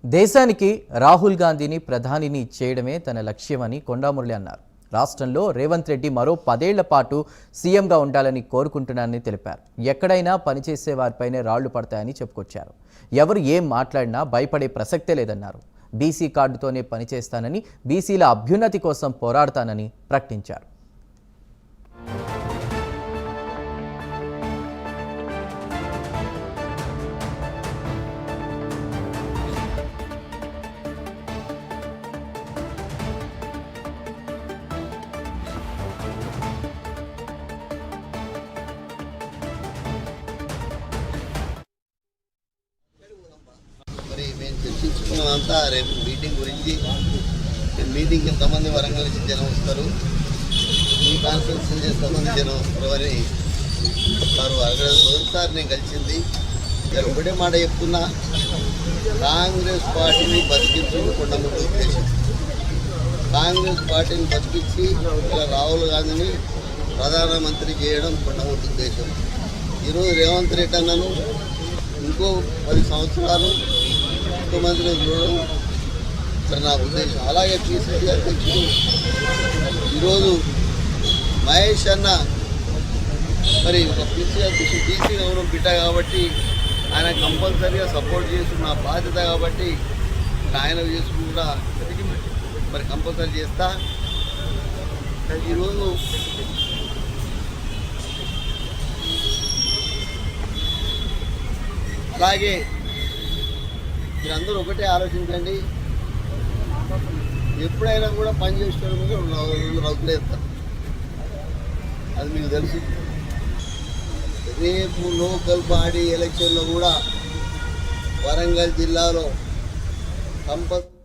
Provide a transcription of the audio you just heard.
దేశానికి రాహుల్ గాంధీని ప్రధానిని చేయడమే తన లక్ష్యమని కొండామురళి అన్నారు. రాష్ట్రంలో రేవంత్ రెడ్డి మరో 10 ఏళ్ల పాటు సీఎంగా ఉండాలని కోరుకుంటున్నానని తెలిపారు. ఎక్కడైనా పనిచేసే వారిపైనే రాళ్లు పడతాయని చెప్పుకొచ్చారు. ఎవరు ఏం మాట్లాడినా భయపడే ప్రసక్తే లేదన్నారు. బీసీ కార్డుతోనే పనిచేస్తానని, బీసీల అభ్యున్నతి కోసం పోరాడతానని ప్రకటించారు. మరి మేము చర్చించుకున్నదంతా రేపు మీటింగ్ గురించి. మీటింగ్కి ఎంతమంది వరంగల్ నుంచి జనం వస్తారు, ఈ కాన్ఫరెన్స్ నుంచి ఎంతమంది జనం వస్తారు అని చెప్తారు. అక్కడ మొదటిసారి నేను కలిసింది. నేను ఒకటే మాట చెప్తున్నా, కాంగ్రెస్ పార్టీని బతికించుకోకుండా ఉద్దేశం. కాంగ్రెస్ పార్టీని బతికించి ఇలా రాహుల్ గాంధీని ప్రధానమంత్రి చేయడం కొండముట్టు ఉద్దేశం. ఈరోజు రేవంత్ రెడ్డి అన్నను ఇంకో 10 సంవత్సరాలు ముఖ్యమంత్రిని చూడడం నా ఉద్దేశం. అలాగే పిసిసి అధ్యక్షుడు ఈరోజు మహేష్ అన్న మరి ఒక పిసిసి అధ్యక్షుడు టీసీ గౌరవం బిడ్డ కాబట్టి ఆయన కంపల్సరీగా సపోర్ట్ చేస్తున్న బాధ్యత కాబట్టి ఆయన చేసుకుంటా మరి కంపల్సరీ చేస్తా. ఈరోజు అలాగే మీరందరూ ఒకటే ఆలోచించండి, ఎప్పుడైనా కూడా పని చేసేటప్పుడు ముందు 2 రౌతులు వేస్తారు, అది మీకు తెలుసు. రేపు లోకల్ బాడీ ఎలక్షన్లో కూడా వరంగల్ జిల్లాలో కంపల్సరీ